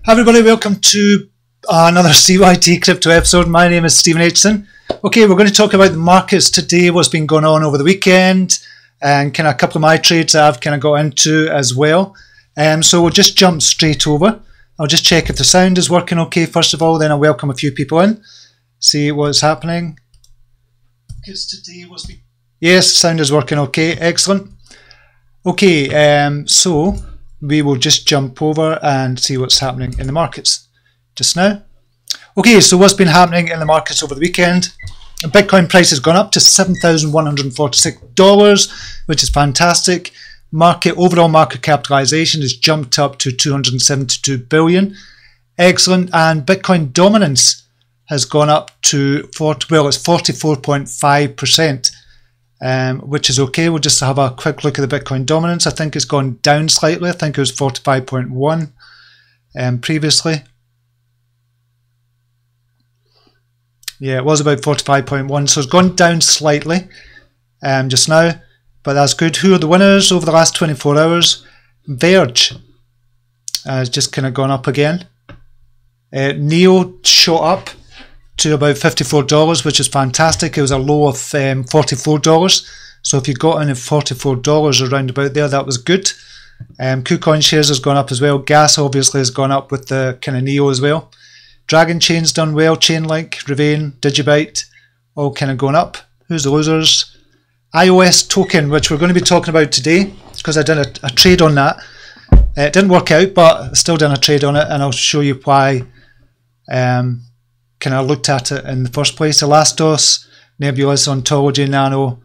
Hi everybody, welcome to another CYT-Crypto episode. My name is Stephen Aitchison. Okay, we're going to talk about the markets today, what's been going on over the weekend, and kind of a couple of my trades that I've kind of got into as well. So we'll just jump straight over. I'll just check if the sound is working okay first of all, then I'll welcome a few people in, see what's happening. Because today yes, the sound is working okay, excellent. Okay, so we will just jump over and see what's happening in the markets just now. Okay, so what's been happening in the markets over the weekend? Bitcoin price has gone up to $7,146, which is fantastic. Overall market capitalization has jumped up to 272 billion. Excellent. And Bitcoin dominance has gone up to 44.5%. Which is okay. We'll just have a quick look at the Bitcoin dominance. I think it's gone down slightly. I think it was 45.1 previously. Yeah, it was about 45.1, so it's gone down slightly just now, but that's good. Who are the winners over the last 24 hours? Verge has just kind of gone up again. Neo shot up to about $54, which is fantastic. It was a low of $44, so if you got in at $44 around about there, that was good. KuCoin shares has gone up as well. Gas obviously has gone up with the kind of Neo as well. Dragon Chain's done well. Chainlink, Rivain, Digibyte, all kind of going up. Who's the losers? IOST token, which we're going to be talking about today, because I did a trade on that. It didn't work out, but I still done a trade on it, and I'll show you why. Kind of looked at it in the first place. Elastos, Nebulous, Ontology, Nano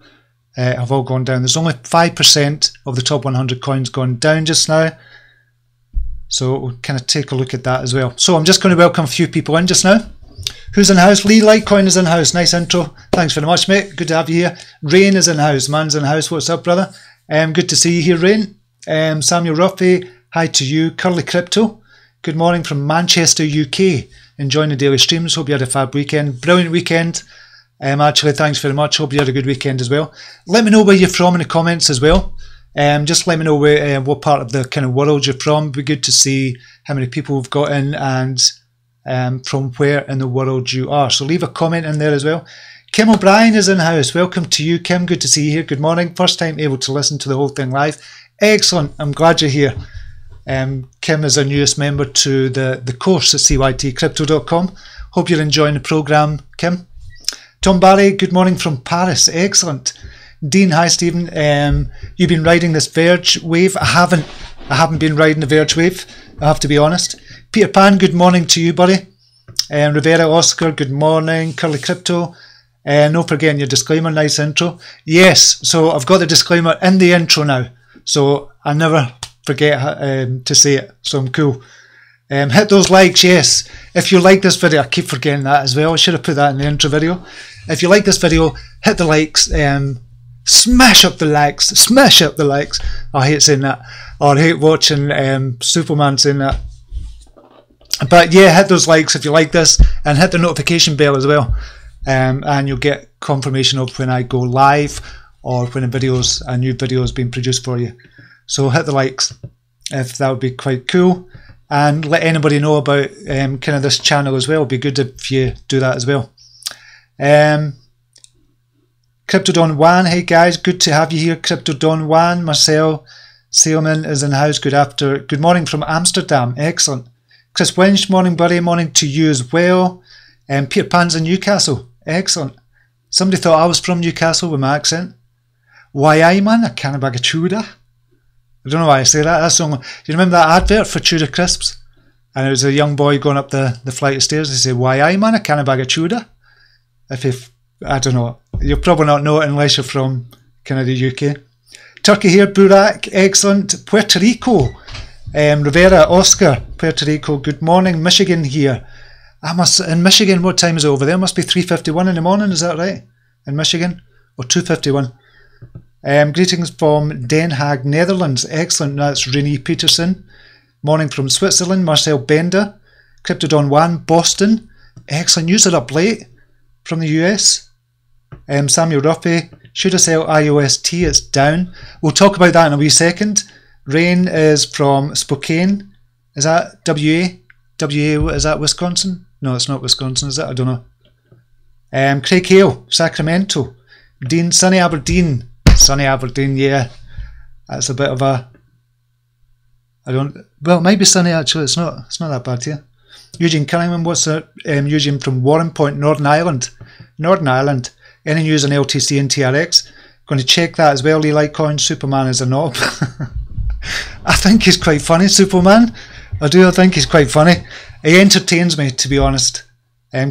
have all gone down. There's only 5% of the top 100 coins gone down just now. So we'll kind of take a look at that as well. So I'm just going to welcome a few people in just now. Who's in house? Lee Litecoin is in house. Nice intro. Thanks very much, mate. Good to have you here. Rain is in house. Man's in house. What's up, brother? Good to see you here, Rain. Samuel Ruffy, hi to you. Curly Crypto, good morning from Manchester, UK. Enjoying the daily streams. Hope you had a fab weekend. Brilliant weekend. Actually, thanks very much. Hope you had a good weekend as well. Let me know where you're from in the comments as well. Just let me know where, what part of the kind of world you're from. It'd be good to see how many people we've got in and from where in the world you are. So leave a comment in there as well. Kim O'Brien is in house. Welcome to you, Kim. Good to see you here. Good morning. First time able to listen to the whole thing live. Excellent. I'm glad you're here. Kim is our newest member to the course at CYT-Crypto.com. Hope you're enjoying the program, Kim. Tom Barry, good morning from Paris. Excellent. Dean, hi Stephen. You've been riding this Verge wave. I haven't been riding the Verge wave, I have to be honest. Peter Pan, good morning to you, buddy. Rivera Oscar, good morning. Curly Crypto, no forgetting your disclaimer. Nice intro. Yes, so I've got the disclaimer in the intro now, so I never forget to say it, so I'm cool. Hit those likes, yes. If you like this video, I keep forgetting that as well. I should have put that in the intro video. If you like this video, hit the likes. Smash up the likes. Smash up the likes. I hate saying that. Or I hate watching Superman saying that. But yeah, hit those likes if you like this, and hit the notification bell as well. And you'll get confirmation of when I go live or when a new video is being produced for you. So hit the likes if that would be quite cool, and let anybody know about kind of this channel as well. It'd be good if you do that as well. CryptoDon Wan, hey guys, good to have you here. CryptoDon Wan, Marcel Seelman is in house. Good morning from Amsterdam. Excellent. Chris Winch, morning buddy. Morning to you as well. Peter Pan's in Newcastle. Excellent. Somebody thought I was from Newcastle with my accent. Why I man, a can of bag of chowder. I don't know why I say that. That's you remember that advert for Chowder Crisps? And it was a young boy going up the flight of stairs. He said, "Why I man, a can of bag of chowder." I don't know. You'll probably not know it unless you're from kind of the UK. Turkey here, Burak, excellent. Puerto Rico, Rivera, Oscar, Puerto Rico, good morning. Michigan here. In Michigan, what time is it over there? It must be 3:51 in the morning, is that right? In Michigan? Or 2:51? Greetings from Den Haag, Netherlands. Excellent. That's Renee Peterson. Morning from Switzerland. Marcel Bender. CryptoDon 1, Boston. Excellent. News are up late from the US. Samuel Ruffy. Should I sell IOST? It's down. We'll talk about that in a wee second. Rain is from Spokane. Is that WA? WA, what is that, Wisconsin? No, it's not Wisconsin, is it? I don't know. Craig Hale, Sacramento. Dean, sunny Aberdeen. Sunny Aberdeen, yeah. That's a bit of a... well, it might be sunny actually, it's not that bad here. Eugene Cunningham, what's that? Eugene from Warren Point, Northern Ireland. Northern Ireland. Any news on LTC and TRX? Going to check that as well. Litecoin, Superman is a knob. I think he's quite funny, Superman. I think he's quite funny. He entertains me, to be honest.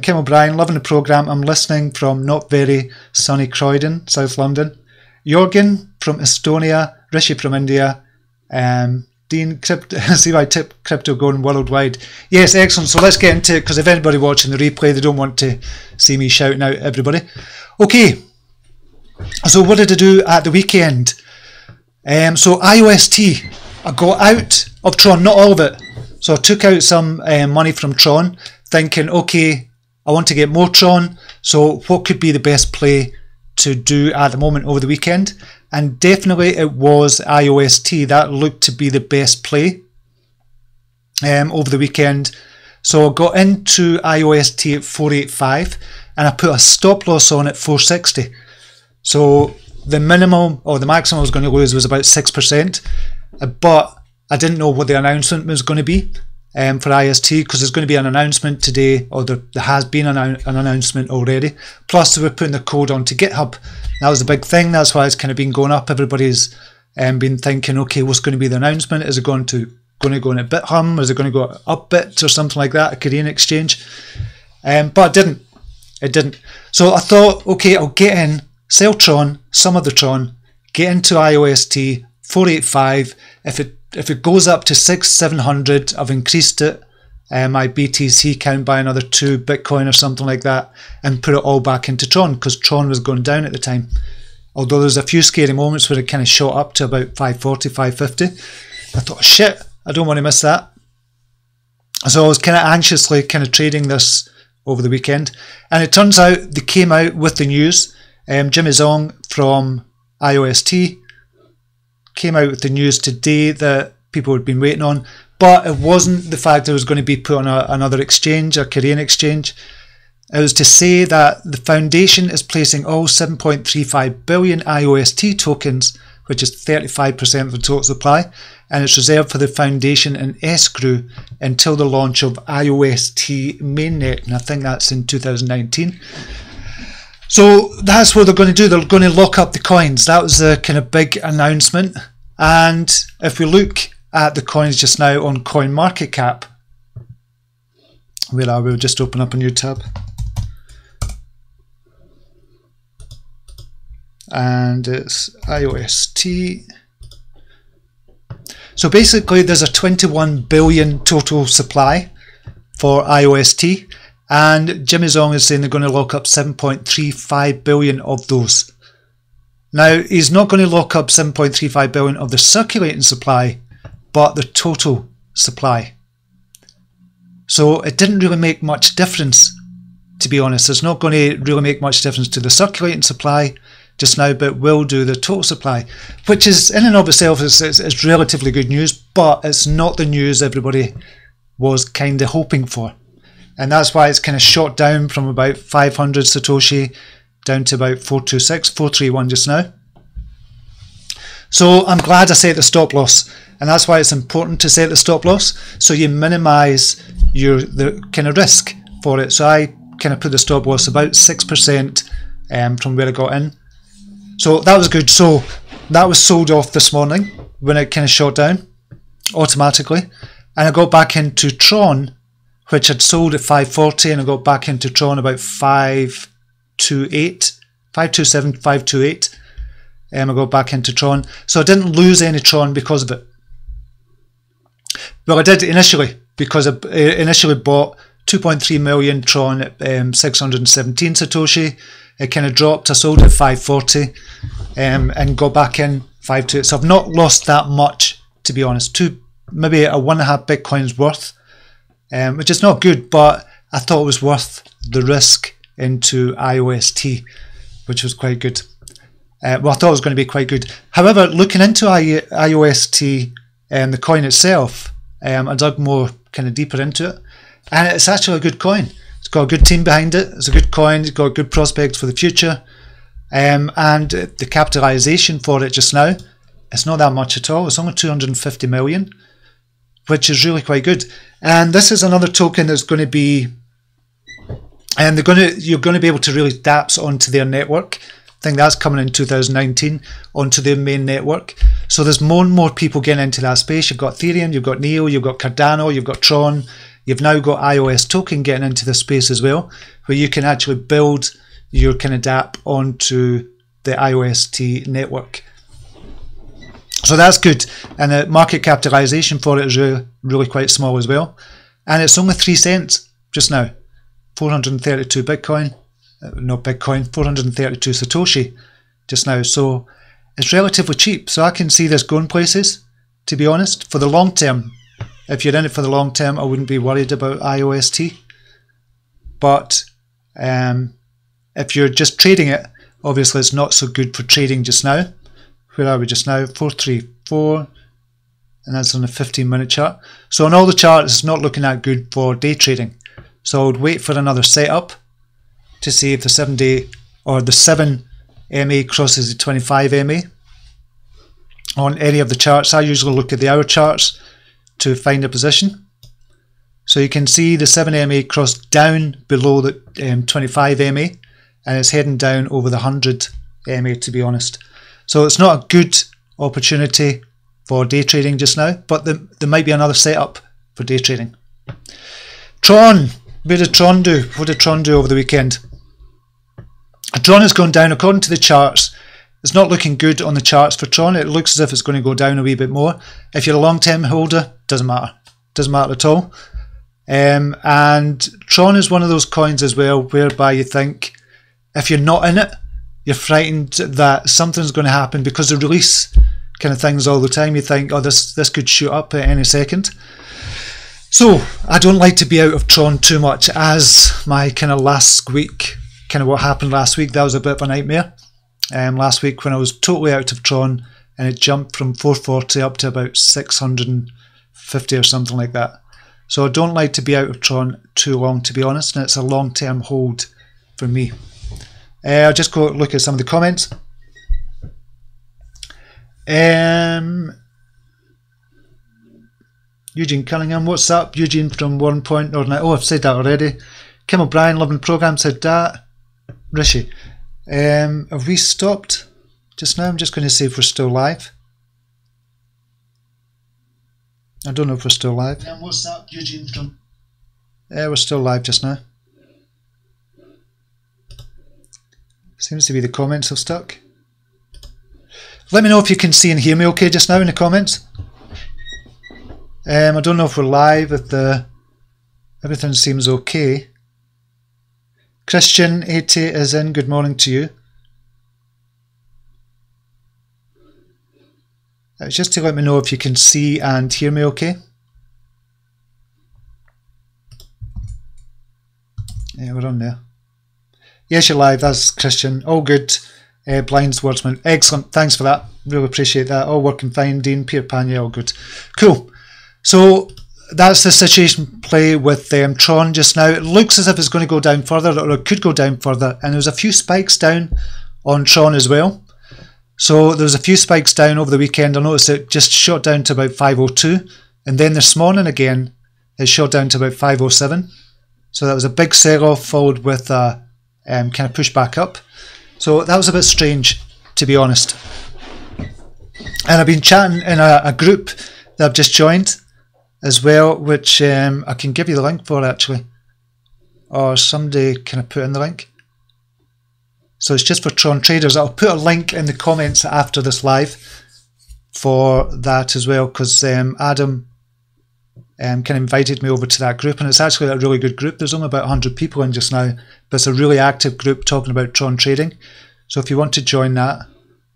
Kim O'Brien, loving the programme. I'm listening from not very sunny Croydon, South London. Jorgen from Estonia. Rishi from India. Dean, CYT-Crypto going worldwide. Yes, excellent. So let's get into it, because if anybody watching the replay, they don't want to see me shouting out everybody. Okay. So what did I do at the weekend? So IOST, I got out of TRON, not all of it. So I took out some money from TRON, thinking, okay, I want to get more TRON. So what could be the best play to do at the moment over the weekend? And definitely it was IOST. That looked to be the best play over the weekend. So I got into IOST at 485 and I put a stop loss on at 460. So the minimum or the maximum I was going to lose was about 6%, but I didn't know what the announcement was going to be for IST, because there's going to be an announcement today, or there has been an announcement already. Plus they were putting the code onto GitHub. That was the big thing. That's why it's kind of been going up. Everybody's been thinking, okay, what's going to be the announcement? Is it going to go into BitHum? Is it going to go up bits or something like that, a Korean exchange? But it didn't. It didn't. So I thought, okay, I'll get in, sell TRON, some of the TRON, get into IOST 485. If it goes up to 600-700, I've increased it, my BTC count by another 2 Bitcoin or something like that, and put it all back into TRON, because TRON was going down at the time. Although there's a few scary moments where it kind of shot up to about 540, 550. I thought, shit, I don't want to miss that. So I was kind of anxiously kind of trading this over the weekend, and it turns out they came out with the news. Jimmy Zong from IOST came out with the news today that people had been waiting on, but it wasn't the fact that it was going to be put on another exchange, a Korean exchange. It was to say that the foundation is placing all 7.35 billion IOST tokens, which is 35% of the total supply, and it's reserved for the foundation and escrow until the launch of IOST mainnet, and I think that's in 2019. So that's what they're going to do. They're going to lock up the coins. That was a kind of big announcement. And if we look at the coins just now on CoinMarketCap, where are we? We'll just open up a new tab. And it's IOST. So basically there's a 21 billion total supply for IOST. And Jimmy Zong is saying they're going to lock up 7.35 billion of those. Now, he's not going to lock up 7.35 billion of the circulating supply, but the total supply. So it didn't really make much difference, to be honest. It's not going to really make much difference to the circulating supply just now, but will do the total supply, which is in and of itself is relatively good news, but it's not the news everybody was kind of hoping for. And that's why it's kind of shot down from about 500 Satoshi down to about 426, 431 just now. So I'm glad I set the stop loss, and that's why it's important to set the stop loss, so you minimize the kind of risk for it. So I kind of put the stop loss about 6% from where I got in. So that was good. So that was sold off this morning when it kind of shot down automatically, and I got back into TRON, which had sold at 540, and I got back into TRON about 528, 527, 528. I got back into TRON, so I didn't lose any TRON because of it. Well, I did initially, because I initially bought 2.3 million TRON at 617 Satoshi. It kind of dropped. I sold it at 540 and got back in 528. So I've not lost that much, to be honest. Maybe a 1.5 Bitcoins worth. Which is not good, but I thought it was worth the risk into IOST, which was quite good. Well, I thought it was going to be quite good. However, looking into IOST and the coin itself, I dug more kind of deeper into it, and it's actually a good coin. It's got a good team behind it. It's a good coin. It's got good prospects for the future, and the capitalization for it just now, it's not that much at all. It's only 250 million, which is really quite good. And this is another token that's going to be, and you're going to be able to release dApps onto their network. I think that's coming in 2019 onto their main network. So there's more and more people getting into that space. You've got Ethereum, you've got Neo, you've got Cardano, you've got TRON. You've now got IOST token getting into the space as well, where you can actually build your kind of dApp onto the IOST network. So that's good, and the market capitalization for it is really quite small as well, and it's only 3 cents just now. 432 Bitcoin, not Bitcoin, 432 Satoshi just now. So it's relatively cheap. So I can see this going places, to be honest. For the long term, if you're in it for the long term, I wouldn't be worried about IOST. But if you're just trading it, obviously it's not so good for trading just now. Where are we just now? 434, and that's on a 15-minute chart. So on all the charts, it's not looking that good for day trading. So I would wait for another setup to see if the 7-day or the 7 MA crosses the 25 MA on any of the charts. I usually look at the hour charts to find a position. So you can see the 7 MA crossed down below the 25 MA, and it's heading down over the 100 MA, to be honest. So it's not a good opportunity for day trading just now, but there might be another setup for day trading. TRON, where did TRON do? What did TRON do over the weekend? TRON has gone down according to the charts. It's not looking good on the charts for TRON. It looks as if it's going to go down a wee bit more. If you're a long-term holder, doesn't matter. Doesn't matter at all. And TRON is one of those coins as well whereby you think if you're not in it, you're frightened that something's going to happen because they release kind of things all the time. You think, oh, this could shoot up at any second. So I don't like to be out of TRON too much, as my kind of last week, kind of what happened last week, that was a bit of a nightmare. Last week when I was totally out of TRON and it jumped from 440 up to about 650 or something like that. So I don't like to be out of TRON too long, to be honest, and it's a long-term hold for me. I'll just go look at some of the comments. Eugene Cunningham, what's up? Eugene from 1 Point Northern. Oh, I've said that already. Kim O'Brien, loving the programme, said that. Rishi, have we stopped just now? I'm just going to see if we're still live. I don't know if we're still live. What's up, Eugene from? Yeah, we're still live just now. Seems to be the comments have stuck. Let me know if you can see and hear me okay just now in the comments. I don't know if we're live, if everything seems okay. Christian 80 is in, good morning to you. Just to let me know if you can see and hear me okay. Yeah, we're on there. Yes, you're live, that's Christian. All good. Blind Swordsman. Excellent, thanks for that. Really appreciate that. All working fine. Dean, Peter Pan, yeah, all good. Cool. So that's the situation play with TRON just now. It looks as if it's going to go down further, or it could go down further. And there's a few spikes down on TRON as well. So there's a few spikes down over the weekend. I noticed it just shot down to about 502. And then this morning again, it shot down to about 507. So that was a big sell-off followed with a kind of push back up. So that was a bit strange, to be honest. And I've been chatting in a group that I've just joined as well, which I can give you the link for actually. Or somebody can I put in the link? So it's just for TRON traders. I'll put a link in the comments after this live for that as well, because Adam kind of invited me over to that group, and it's actually a really good group. There's only about 100 people in just now, but it's a really active group talking about TRON trading. So if you want to join that,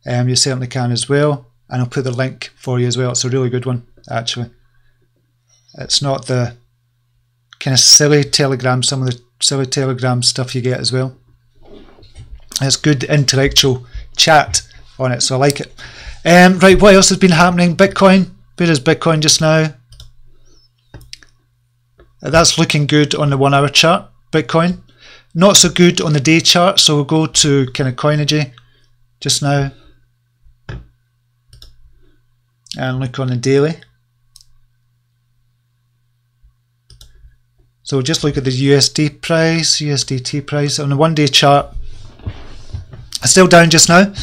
you certainly can as well, and I'll put the link for you as well. It's a really good one actually. It's not the kind of silly Telegram, some of the silly Telegram stuff you get as well. It's good intellectual chat on it, so I like it. Right, what else has been happening? Bitcoin. Where is Bitcoin just now? That's looking good on the 1 hour chart, Bitcoin. Not so good on the day chart, so we'll go to kind of Coinigy just now and look on the daily. So just look at the USD price, USDT price on the 1 day chart. It's still down just now.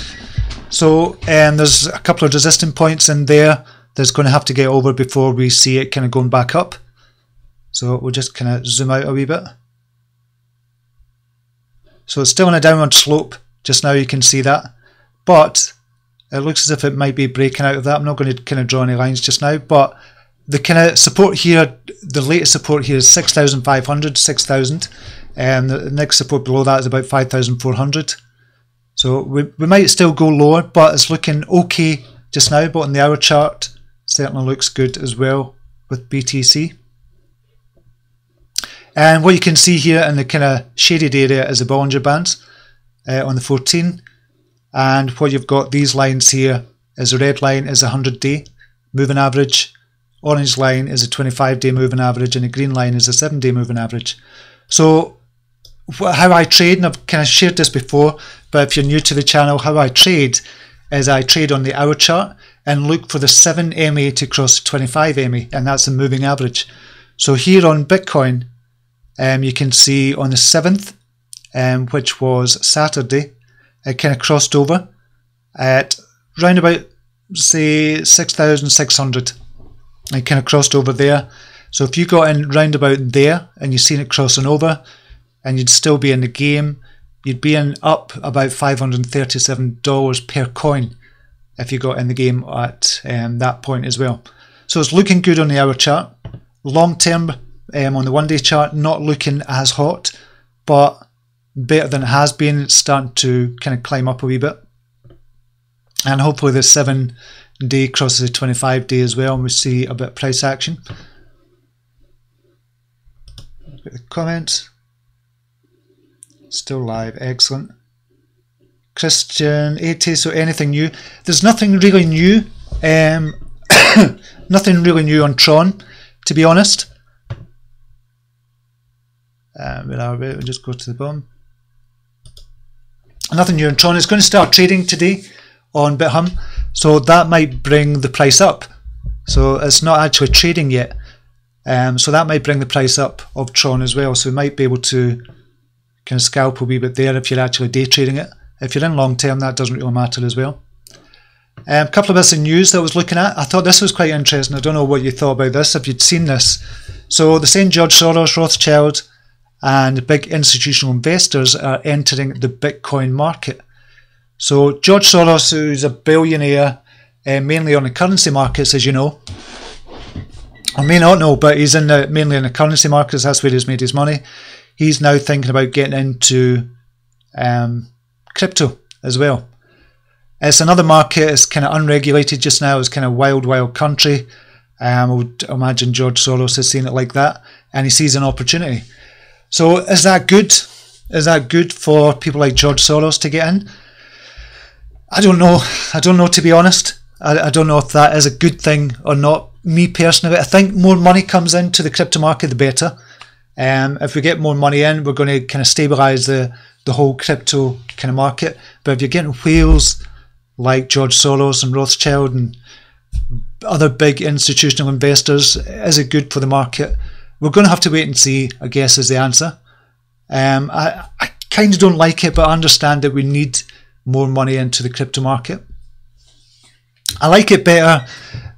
So there's a couple of resistance points in there that's going to have to get over before we see it kind of going back up. So we'll just kind of zoom out a wee bit. So it's still on a downward slope just now, you can see that. But it looks as if it might be breaking out of that. I'm not going to kind of draw any lines just now, but the kind of support here, the latest support here is 6,500, 6,000, and the next support below that is about 5,400. So we might still go lower, but it's looking okay just now. But on the hour chart, certainly looks good as well with BTC. And what you can see here in the kind of shaded area is the Bollinger Bands on the 14. And what you've got, these lines here, is the red line is a 100-day moving average. Orange line is a 25-day moving average, and the green line is a 7-day moving average. So how I trade, and I've kind of shared this before, but if you're new to the channel, how I trade is I trade on the hour chart and look for the 7 MA to cross 25 MA, and that's the moving average. So here on Bitcoin, you can see on the 7th, which was Saturday, it kind of crossed over at round about, say, 6,600. It kind of crossed over there. So if you got in round about there and you've seen it crossing over and you'd still be in the game, you'd be in up about $537 per coin if you got in the game at that point as well. So it's looking good on the hour chart. Long term on the 1 day chart, not looking as hot, but better than it has been. It's starting to kind of climb up a wee bit. And hopefully the 7 day crosses the 25 day as well, and we see a bit of price action. Look at the comments. Still live, excellent. Christian 80, so anything new? There's nothing really new. Nothing really new on TRON, to be honest. Where are we? We'll just go to the bottom. Nothing new on TRON. It's going to start trading today on BitHum, so that might bring the price up. So it's not actually trading yet, so that might bring the price up of TRON as well. So we might be able to kind of scalp a wee bit there if you're actually day trading it. If you're in long term, that doesn't really matter as well. A couple of bits of news that I was looking at. I thought this was quite interesting. I don't know what you thought about this, if you'd seen this. So they're saying George Soros, Rothschild, and big institutional investors are entering the Bitcoin market. So George Soros, who's a billionaire, mainly on the currency markets, as you know, or may not know, but he's mainly in the currency markets. That's where he's made his money. He's now thinking about getting into crypto as well. It's another market. It's kind of unregulated just now. It's kind of wild, wild country. I would imagine George Soros has seen it like that, and he sees an opportunity. So is that good? Is that good for people like George Soros to get in? I don't know. I don't know, to be honest. I don't know if that is a good thing or not. Me personally, I think more money comes into the crypto market, the better. If we get more money in, we're going to kind of stabilise the whole crypto kind of market. But if you're getting whales like George Soros and Rothschild and other big institutional investors, is it good for the market? We're going to have to wait and see, I guess, is the answer. I kind of don't like it, but I understand that we need more money into the crypto market. I like it better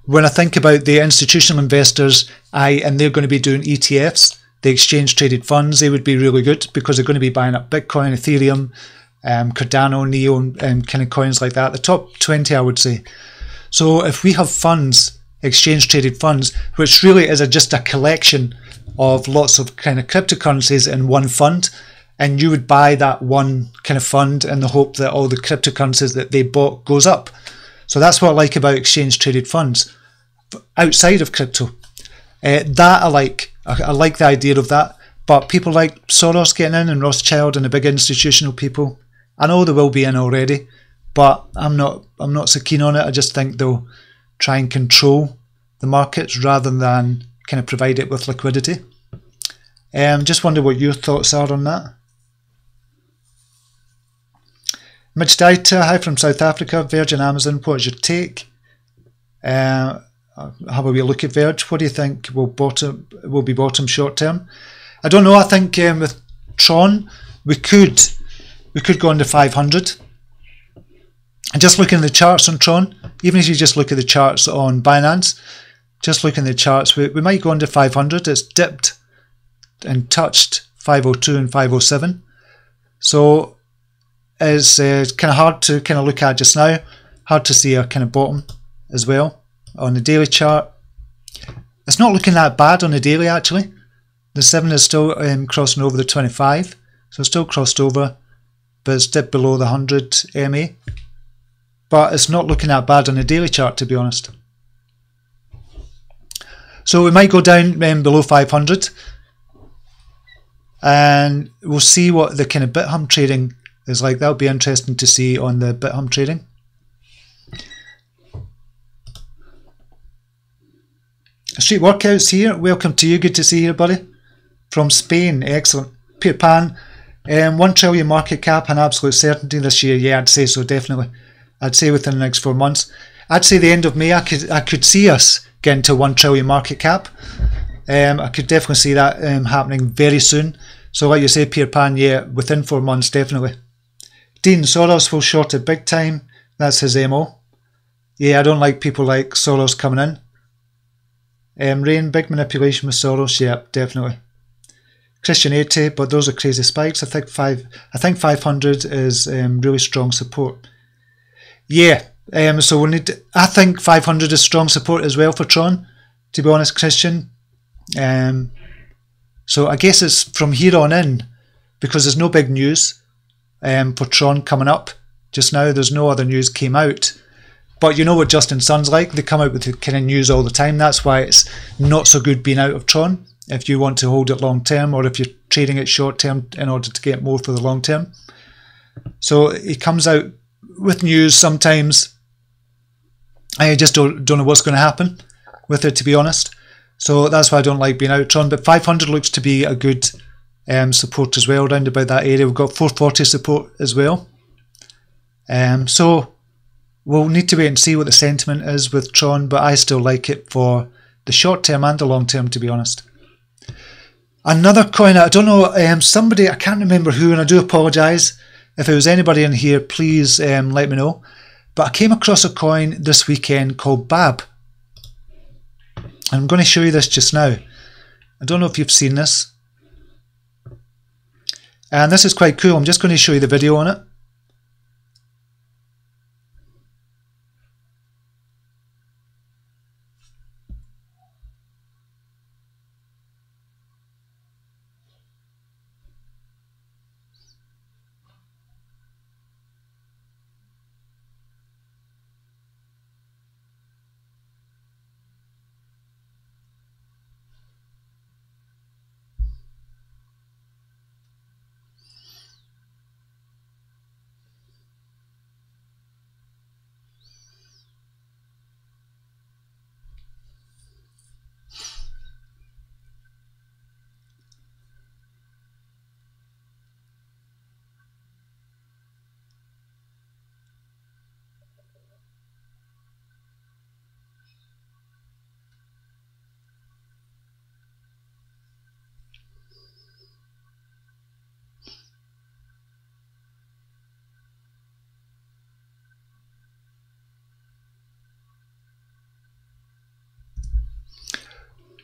when I think about the institutional investors, and they're going to be doing ETFs, the exchange traded funds. They would be really good because they're going to be buying up Bitcoin, Ethereum, Cardano, Neo, and kind of coins like that. The top 20, I would say. So if we have funds, exchange traded funds, which really is just a collection of lots of kind of cryptocurrencies in one fund, and you would buy that one kind of fund in the hope that all the cryptocurrencies that they bought goes up. So that's what I like about exchange traded funds outside of crypto. That I like. I like the idea of that. But people like Soros getting in and Rothschild and the big institutional people, I know they will be in already, but I'm not so keen on it. I just think they'll try and control the markets rather than kind of provide it with liquidity. Just wonder what your thoughts are on that. Mitch Dieter, hi from South Africa. Virgin Amazon, what is your take? Have a wee look at Verge. What do you think will be bottom short term? I don't know. I think with Tron we could go into 500. And just looking at the charts on Tron, even if you just look at the charts on Binance, just looking at the charts, we might go into 500. It's dipped and touched 502 and 507. So it's kind of hard to kind of look at just now. Hard to see a kind of bottom as well on the daily chart. It's not looking that bad on the daily actually. The 7 is still crossing over the 25, so it's still crossed over, but it's dipped below the 100 MA. But it's not looking that bad on the daily chart, to be honest. So we might go down below 500, and we'll see what the kind of BitHum trading is like. That'll be interesting to see on the BitHum trading. Street Workouts here. Welcome to you. Good to see you, buddy. From Spain. Excellent. Peter Pan. 1 trillion market cap, an absolute certainty this year. Yeah, I'd say so, definitely. I'd say within the next 4 months. I'd say the end of May, I could see us getting to 1 trillion market cap. I could definitely see that happening very soon. So like you say, Peter Pan, yeah, within 4 months, definitely. Dean, Soros will short it big time. That's his MO. Yeah, I don't like people like Soros coming in. Rain, big manipulation with Soros, yeah, definitely. Christian 80, but those are crazy spikes. I think 500 is really strong support. Yeah, so we need. I think 500 is strong support as well for Tron, to be honest, Christian. So I guess it's from here on in, because there's no big news for Tron coming up just now. There's no other news came out. But you know what Justin Sun's like, they come out with the kind of news all the time. That's why it's not so good being out of Tron if you want to hold it long term, or if you're trading it short term in order to get more for the long term. So he comes out with news sometimes. I just don't know what's going to happen with it, to be honest. So that's why I don't like being out of Tron. But 500 looks to be a good support as well, around about that area. We've got 440 support as well. So we'll need to wait and see what the sentiment is with Tron, but I still like it for the short term and the long term, to be honest. Another coin, I don't know, somebody, I can't remember who, and I do apologise. If it was anybody in here, please let me know. But I came across a coin this weekend called BABB. I'm going to show you this just now. I don't know if you've seen this. And this is quite cool. I'm just going to show you the video on it.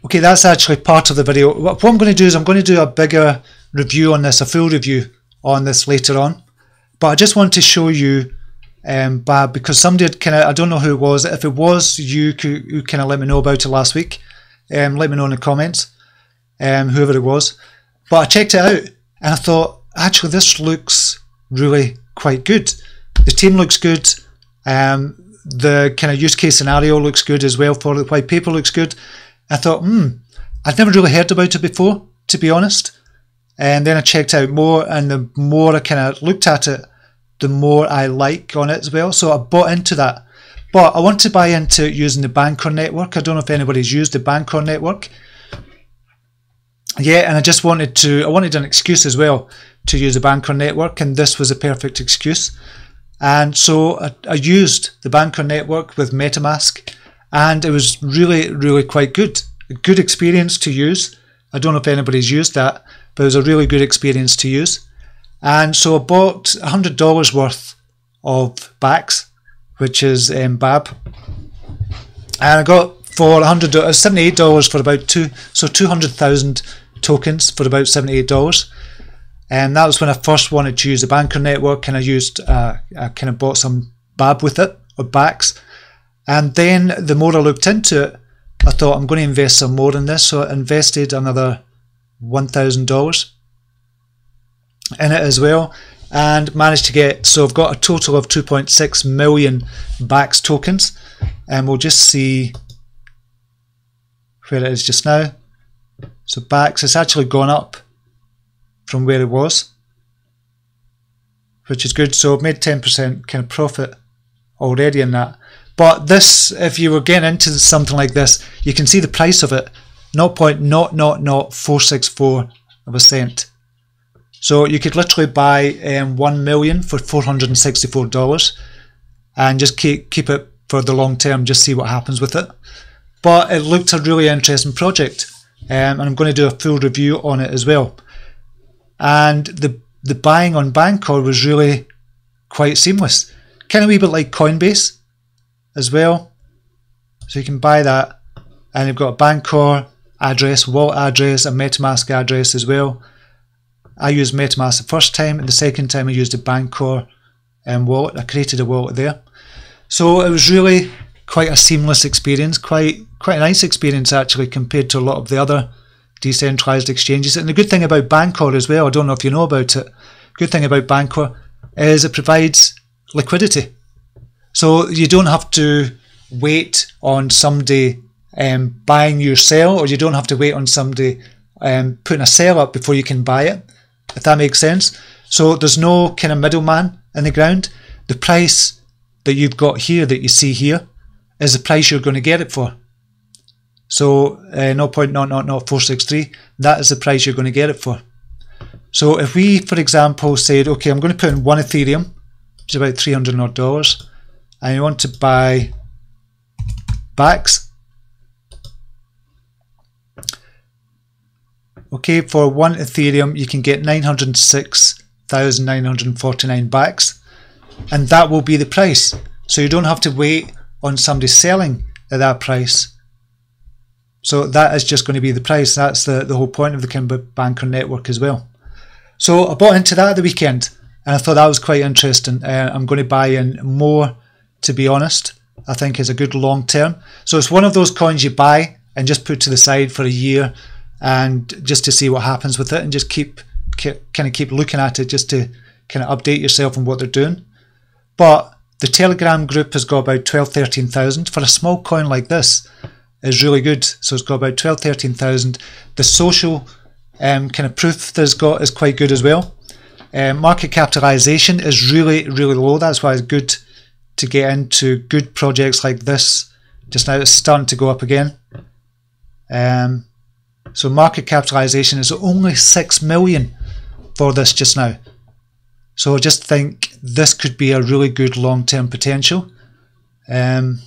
Okay, that's actually part of the video. What I'm going to do is I'm going to do a bigger review on this, a full review on this later on. But I just want to show you BABB, because somebody had kind of, I don't know who it was. If it was you who kind of let me know about it last week, let me know in the comments, whoever it was. But I checked it out and I thought, actually, this looks really quite good. The team looks good. The kind of use case scenario looks good as well. For the white paper looks good. I thought, I'd never really heard about it before, to be honest. And then I checked out more, and the more I kind of looked at it, the more I like on it as well. So I bought into that. But I want to buy into using the Bancor network. I don't know if anybody's used the Bancor network. yeah, and I wanted an excuse as well to use the Banker network, and this was a perfect excuse. And so I used the Banker network with MetaMask, and it was really quite good. A good experience to use. I don't know if anybody's used that, but it was a really good experience to use. And so I bought $100 worth of BACs, which is BABB, and I got for $78 for about 200,000 tokens for about $78. And that was when I first wanted to use the Banker network, and I kind of bought some BABB with it, or BACs. And then the more I looked into it, I thought I'm going to invest some more in this, so I invested another $1,000 in it as well, and managed to get, so I've got a total of 2.6 million BACs tokens, and we'll just see where it is just now. So BACs, it's actually gone up from where it was, which is good. So I've made 10% kind of profit already in that. But this, if you were getting into something like this, you can see the price of it, 0.00464 of a cent. So you could literally buy 1 million for $464 and just keep it for the long term, just see what happens with it. But it looked a really interesting project, and I'm going to do a full review on it as well. And the buying on Banker was really quite seamless, kind of a wee bit like Coinbase as well. So you can buy that, and you've got a Banker address, wallet address, a MetaMask address as well. I used MetaMask the first time, and the second time I used a Banker wallet. I created a wallet there. So it was really quite a seamless experience, quite a nice experience actually compared to a lot of the other decentralized exchanges. And the good thing about Banker as well, I don't know if you know about it, good thing about Banker is it provides liquidity. So you don't have to wait on somebody buying your sale, or you don't have to wait on somebody putting a sale up before you can buy it, if that makes sense. So there's no kind of middleman in the ground. The price that you've got here, that you see here, is the price you're going to get it for. So 0.000463, that is the price you're going to get it for. So if we, for example, said, okay, I'm going to put in 1 Ethereum, which is about $300 odd, and you want to buy BACs. Okay, for 1 Ethereum, you can get 906,949 BACs, and that will be the price. So you don't have to wait on somebody selling at that price. So that is just going to be the price. That's the whole point of the Banker network as well. So I bought into that at the weekend, and I thought that was quite interesting. I'm going to buy in more, to be honest. I think it's a good long term. So it's one of those coins you buy and just put to the side for a year, and just to see what happens with it, and just keep looking at it, just to kind of update yourself on what they're doing. But the Telegram group has got about 12,000-13,000 for a small coin like this. Is really good. So it's got about 12,000-13,000. The social kind of proof that it's got is quite good as well. Market capitalization is really low. That's why it's good to get into good projects like this. Just now it's starting to go up again. So market capitalization is only 6 million for this just now. So I just think this could be a really good long-term potential. I'm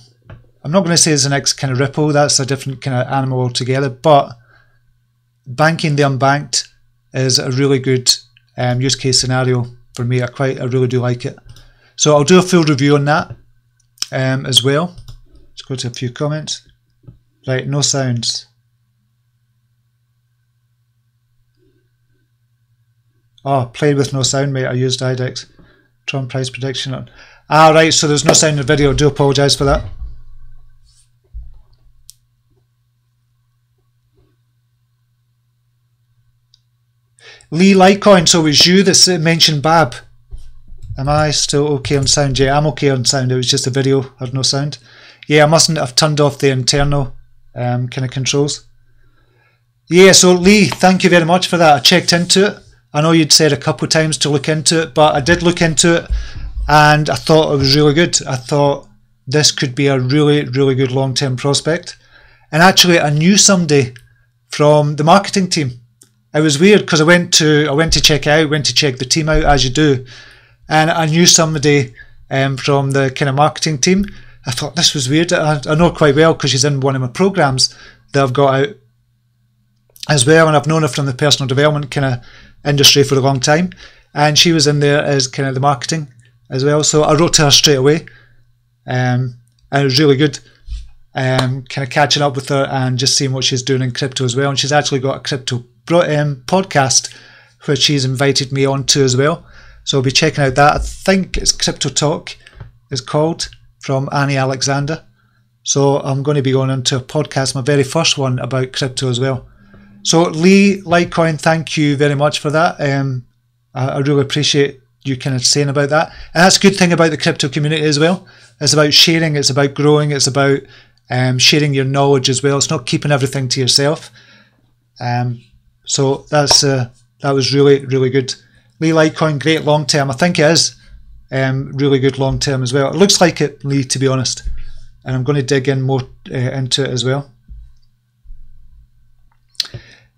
not going to say it's the next kind of Ripple, that's a different kind of animal altogether, but banking the unbanked is a really good use case scenario for me. I really do like it. So I'll do a full review on that as well. Let's go to a few comments. Right, no sounds. Oh, played with no sound, mate. I used IDEX. TRON price prediction on. Ah, right, so there's no sound in the video. I do apologise for that. Lee Litecoin, so it was you that mentioned BABB. Am I still okay on sound? Yeah, I'm okay on sound. It was just a video, had no sound. Yeah, I mustn't have turned off the internal kind of controls. Yeah, so Lee, thank you very much for that. I checked into it. I know you'd said a couple of times to look into it, but I did look into it, and I thought it was really good. I thought this could be a really good long-term prospect. And actually, I knew somebody from the marketing team. it was weird because I went to check it out, went to check the team out as you do, and I knew somebody from the kind of marketing team. I thought this was weird. I know quite well because she's in one of my programs that I've got out as well, and I've known her from the personal development kind of industry for a long time, and she was in there as kind of the marketing as well. So I wrote to her straight away, and it was really good. Kind of catching up with her and just seeing what she's doing in crypto as well. And she's actually got a crypto podcast which she's invited me on to as well. So I'll be checking out that. I think it's Crypto Talk is called, from Annie Alexander. So I'm going to be going into a podcast, my very first one, about crypto as well. So Lee Litecoin, thank you very much for that. I really appreciate you kind of saying about that. And that's a good thing about the crypto community as well. It's about sharing, it's about growing, it's about sharing your knowledge as well. It's not keeping everything to yourself. So that was really, really good. Lee Litecoin, great long term. I think it is really good long term as well. It looks like it, Lee, to be honest. And I'm going to dig in more into it as well.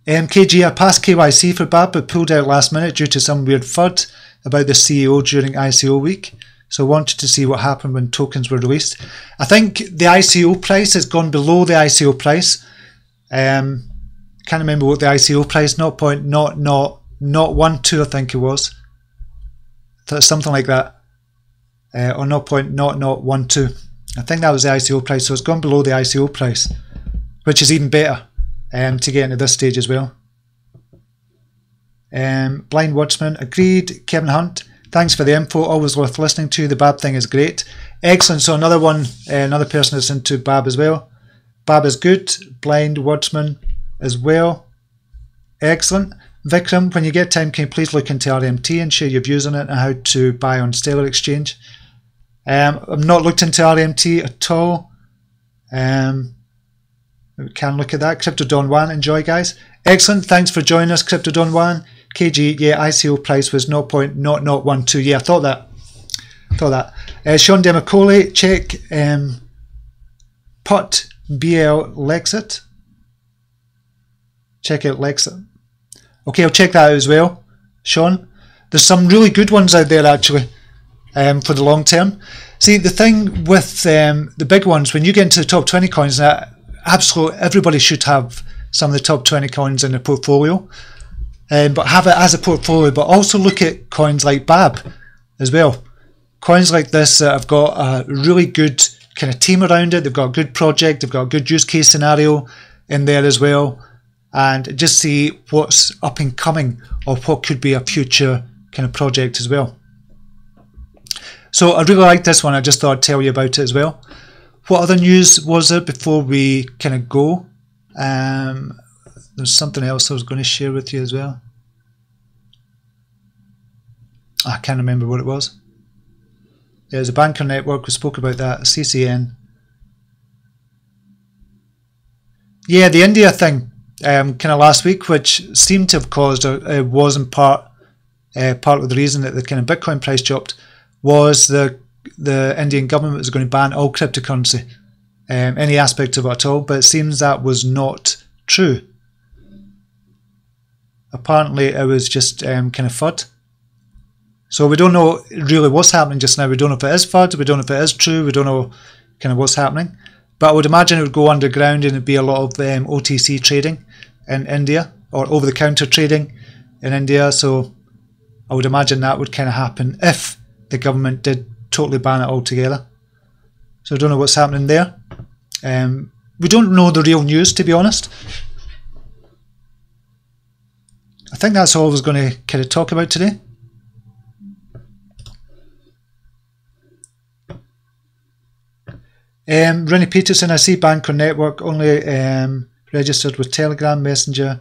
KG, I passed KYC for BABB but pulled out last minute due to some weird FUD about the CEO during ICO week. So I wanted to see what happened when tokens were released. I think the ICO price has gone below the ICO price. Can't remember what the ICO price, 0.0012 I think it was. Something like that. Or 0.0012. I think that was the ICO price, so it's gone below the ICO price, which is even better to get into this stage as well. Blind Watchman, agreed. Kevin Hunt, thanks for the info, always worth listening to. The BABB thing is great. Excellent. So another one, another person that's into BABB as well. BABB is good. Blind Watchman as well. Excellent. Vikram, when you get time, can you please look into RMT and share your views on it and how to buy on Stellar Exchange? I've not looked into RMT at all. We can look at that. Crypto Don Juan, enjoy guys. Excellent, thanks for joining us, Crypto Don Juan. KG, yeah, ICO price was 0.0012. Yeah, I thought that. Sean Demacoli, check PUT BL Lexit. Check out Lexit. Okay, I'll check that out as well, Sean. There's some really good ones out there actually for the long term. See, the thing with the big ones, when you get into the top 20 coins, absolutely everybody should have some of the top 20 coins in their portfolio. But have it as a portfolio, but also look at coins like BABB as well. Coins like this have got a really good kind of team around it. They've got a good project. They've got a good use case scenario in there as well. And just see what's up and coming or what could be a future kind of project as well. So I really like this one. I just thought I'd tell you about it as well. What other news was there before we kind of go? There's something else I was going to share with you as well. I can't remember what it was. Yeah, there's a banker network. We spoke about that. CCN. Yeah, the India thing. Kind of last week, which seemed to have caused, or was in part of the reason that the kind of Bitcoin price dropped, was the Indian government was going to ban all cryptocurrency, any aspect of it at all. But it seems that was not true. Apparently, it was just kind of FUD. So we don't know really what's happening just now. We don't know if it is FUD. We don't know if it is true. We don't know kind of what's happening. But I would imagine it would go underground and it'd be a lot of OTC trading in India, or over-the-counter trading in India. So I would imagine that would kind of happen if the government did totally ban it altogether. So I don't know what's happening there. We don't know the real news, to be honest. I think that's all I was going to kind of talk about today. Rennie Peterson, I see Banker Network only registered with Telegram, Messenger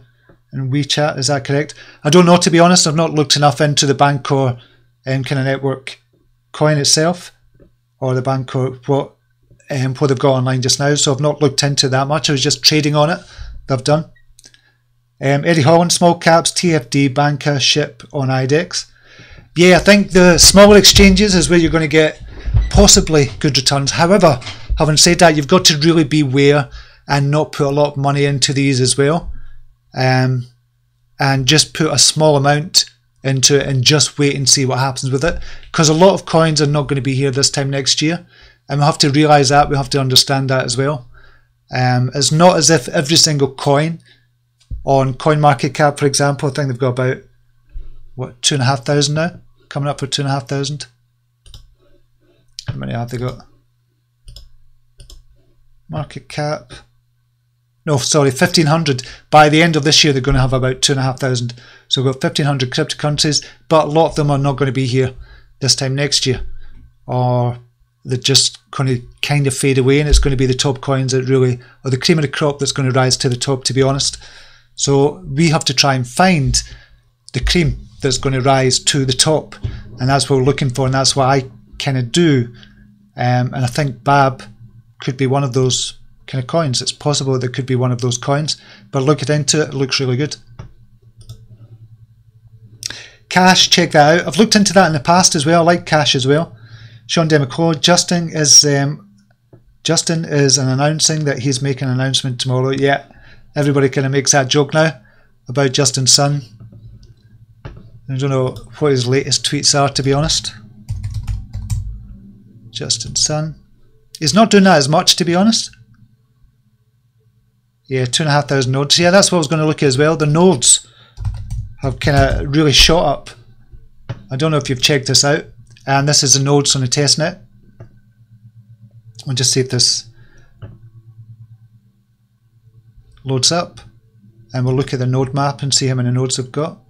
and WeChat. Is that correct? I don't know, to be honest. I've not looked enough into the Banker kind of network coin itself, or the Banker, what they've got online just now. So I've not looked into that much. I was just trading on it. They've done. Eddie Holland, small caps, TFD, Banker, SHIP on IDEX. Yeah, I think the smaller exchanges is where you're going to get possibly good returns. However, having said that, you've got to really beware and not put a lot of money into these as well. and just put a small amount into it and just wait and see what happens with it, because a lot of coins are not going to be here this time next year, and we have to realize that, we have to understand that as well. It's not as if every single coin on CoinMarketCap, for example, I think they've got about, what, 2,500 now, coming up for 2,500. How many have they got? Market cap, no, sorry, 1,500. By the end of this year, they're going to have about 2,500. So we've got 1,500 cryptocurrencies, but a lot of them are not going to be here this time next year, or they're just going to kind of fade away, and it's going to be the top coins that really, or the cream of the crop that's going to rise to the top, to be honest. So we have to try and find the cream that's going to rise to the top, and that's what we're looking for, and that's what I kind of do. And I think BABB could be one of those kind of coins. It's possible that could be one of those coins, but looking into it, it looks really good. Cash, check that out. I've looked into that in the past as well. I like Cash as well. Sean Demaclaw, Justin is announcing that he's making an announcement tomorrow. Yeah, everybody kind of makes that joke now about Justin's son. I don't know what his latest tweets are, to be honest. Justin's son. He's not doing that as much, to be honest. Yeah, 2,500 nodes. Yeah, that's what I was going to look at as well. The nodes have kind of really shot up. I don't know if you've checked this out. And this is the nodes on the testnet. I'll just see if this loads up. And we'll look at the node map and see how many nodes we've got.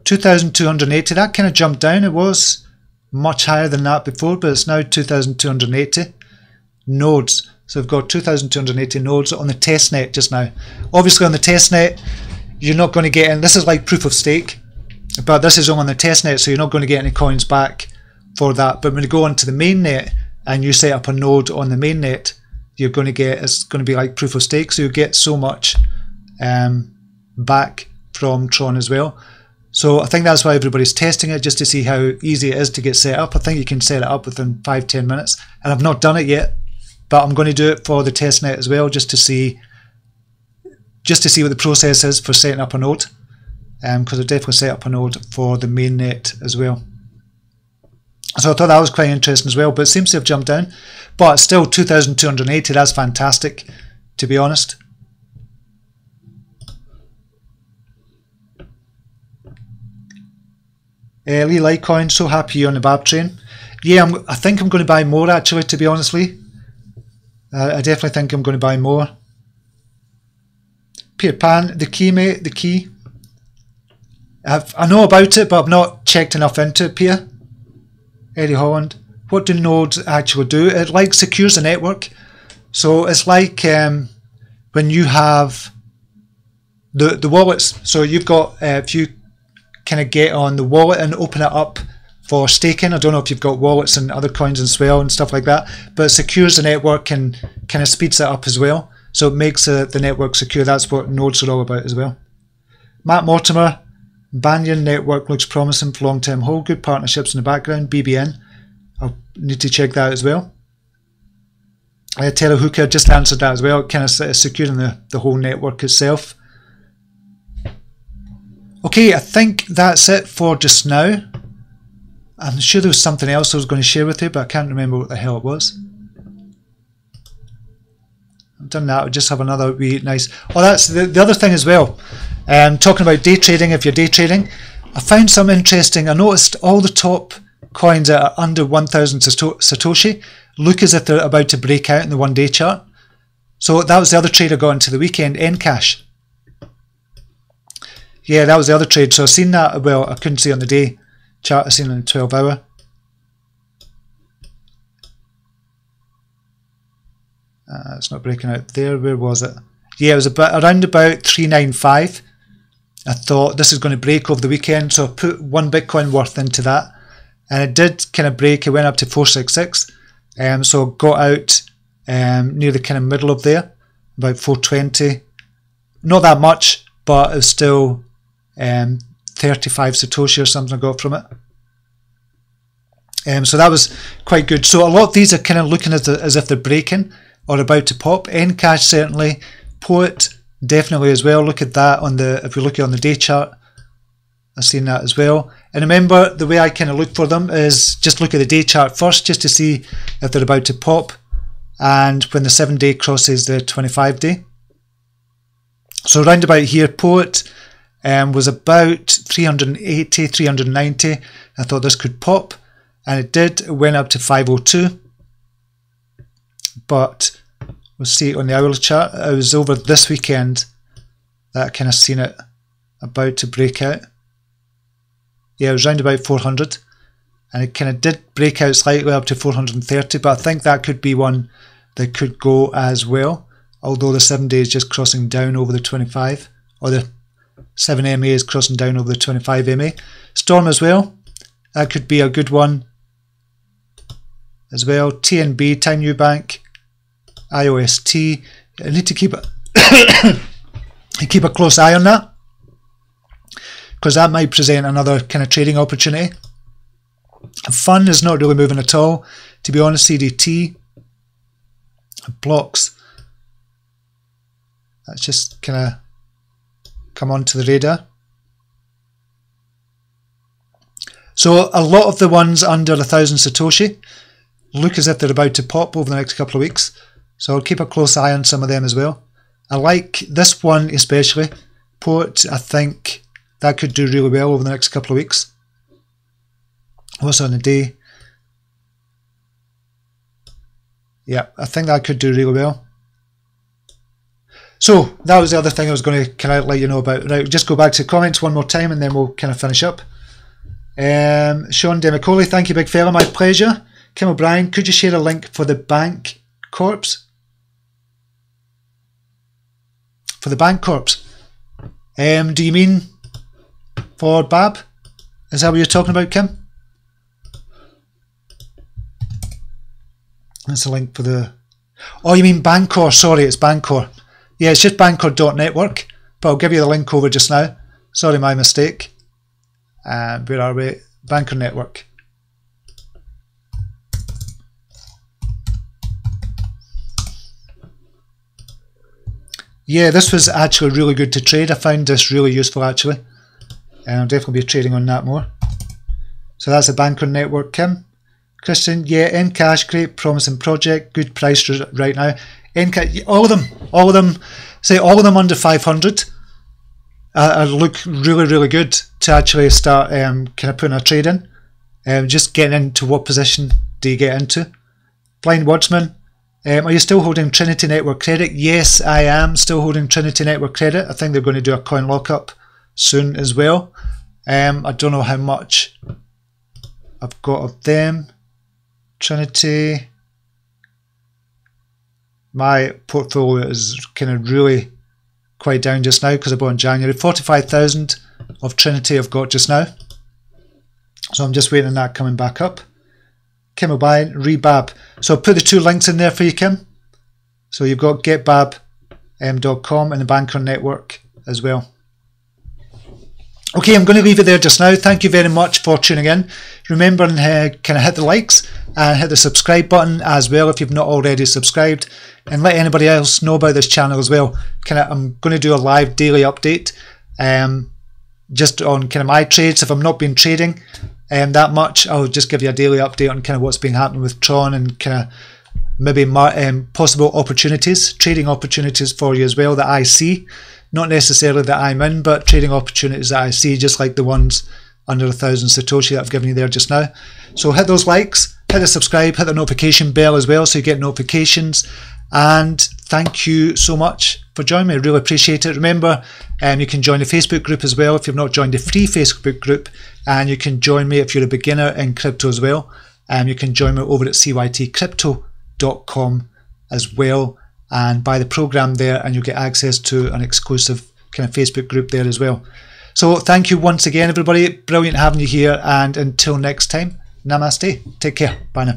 2,280. That kind of jumped down. It was much higher than that before, but it's now 2,280 nodes. So we've got 2,280 nodes on the testnet just now. Obviously on the testnet, you're not going to get in. This is like proof of stake, but this is on the testnet, so you're not going to get any coins back for that. But when you go onto the mainnet and you set up a node on the mainnet, you're going to get, it's going to be like proof of stake, so you get so much back from Tron as well. So I think that's why everybody's testing it, just to see how easy it is to get set up. I think you can set it up within 5-10 minutes, and I've not done it yet, but I'm going to do it for the testnet as well, just to see what the process is for setting up a node, because I definitely set up a node for the mainnet as well. So I thought that was quite interesting as well, but it seems to have jumped down, but still 2,280. That's fantastic, to be honest. Lee Litecoin, so happy you're on the BABB train. Yeah, I think I'm going to buy more, actually, to be honest, Lee. I definitely think I'm going to buy more. Peter Pan, the key, mate, the key. I know about it, but I've not checked enough into it, Peter. Eddie Holland, what do nodes actually do? It like secures the network. So it's like when you have the wallets. So you've got, if you kind of get on the wallet and open it up for staking. I don't know if you've got wallets and other coins and Swell and stuff like that, but it secures the network and kind of speeds it up as well. So it makes the network secure. That's what nodes are all about as well. Matt Mortimer, Banyan network looks promising for long-term hold. Good partnerships in the background. BBN, I'll need to check that as well. Taylor Hooker just answered that as well, kind of securing the whole network itself. Okay, I think that's it for just now. I'm sure there was something else I was going to share with you, but I can't remember what the hell it was. I've done that. I'll just have another wee nice... Oh, that's the other thing as well. Talking about day trading, if you're day trading, I found some interesting... I noticed all the top coins that are under 1,000 Satoshi look as if they're about to break out in the one-day chart. So that was the other trade I got into the weekend, Encash. Yeah, that was the other trade. So I've seen that. Well, I couldn't see it on the day chart. I've seen it on the 12-hour. It's not breaking out there. Where was it? Yeah, it was around about 395. I thought this is going to break over the weekend, so I put 1 Bitcoin worth into that, and it did kind of break. It went up to 466. So I got out near the kind of middle of there, about 420. Not that much, but it's still 35 Satoshi or something I got from it. So that was quite good. So a lot of these are kind of looking as if they're breaking or about to pop. Encash certainly, Poet, definitely as well. Look at that on the, if we look at on the day chart, I've seen that as well. And remember, the way I kind of look for them is just look at the day chart first, just to see if they're about to pop, and when the 7-day crosses the 25-day. So round about here, Poet was about 380, 390. I thought this could pop, and it did. It went up to 502, but we'll see on the hourly chart. I was over this weekend that I kind of seen it about to break out. Yeah, it was round about 400, and it kind of did break out slightly up to 430, but I think that could be one that could go as well, although the 7-day is just crossing down over the 25, or the 7 MA is crossing down over the 25 MA. Storm as well, that could be a good one as well. TNB, Time New Bank, IOST, I need to keep a close eye on that, because that might present another kind of trading opportunity. Fun is not really moving at all, to be honest. CDT, blocks, that's just kind of come onto the radar. So a lot of the ones under 1,000 Satoshi look as if they're about to pop over the next couple of weeks, so I'll keep a close eye on some of them as well. I like this one especially, Poet. I think that could do really well over the next couple of weeks. What's on the day? Yeah, I think that could do really well. So that was the other thing I was going to kind of let you know about. Right, just go back to comments one more time and then we'll kind of finish up. Sean Demicoli, thank you big fella, my pleasure. Kim O'Brien, could you share a link for the Bank Corps? For the Bank Corps? Do you mean for BABB? Is that what you're talking about, Kim? That's a link for the... Oh, you mean Bancor, sorry, it's Bancor. Yeah, it's just Bancor.network, but I'll give you the link over just now. Sorry, my mistake. Where are we? Bancor Network. Yeah, this was actually really good to trade. I found this really useful actually. And I'll definitely be trading on that more. So that's a Bancor Network, Kim. Christian, yeah, Encash, great, promising project, good price right now. Encash, all of them, say all of them under 500 look really, really good to actually start kind of putting a trade in. Just getting into what position do you get into? Blind Wordsman, are you still holding Trinity Network Credit? Yes, I am still holding Trinity Network Credit. I think they're going to do a coin lockup soon as well. I don't know how much I've got of them. Trinity, my portfolio is kind of really quite down just now because I bought in January. 45,000 of Trinity I've got just now, so I'm just waiting on that coming back up. Kim O'Brien, BABB. So I'll put the two links in there for you, Kim. So you've got getBABB.com and the Bancor Network as well. Okay, I'm going to leave it there just now. Thank you very much for tuning in. Remember, kind of hit the likes and hit the subscribe button as well if you've not already subscribed, and let anybody else know about this channel as well. I'm going to do a live daily update just on kind of my trades. If I'm not been trading that much, I'll just give you a daily update on kind of what's been happening with TRON and kind of maybe possible opportunities, trading opportunities for you as well that I see. Not necessarily that I'm in, but trading opportunities that I see, just like the ones under 1,000 Satoshi that I've given you there just now. So hit those likes, hit the subscribe, hit the notification bell as well so you get notifications. And thank you so much for joining me. I really appreciate it. Remember, you can join the Facebook group as well if you've not joined the free Facebook group, and you can join me if you're a beginner in crypto as well. You can join me over at CYT-Crypto.com as well, and buy the program there, and you'll get access to an exclusive kind of Facebook group there as well. So thank you once again, everybody. Brilliant having you here, and until next time, namaste. Take care. Bye now.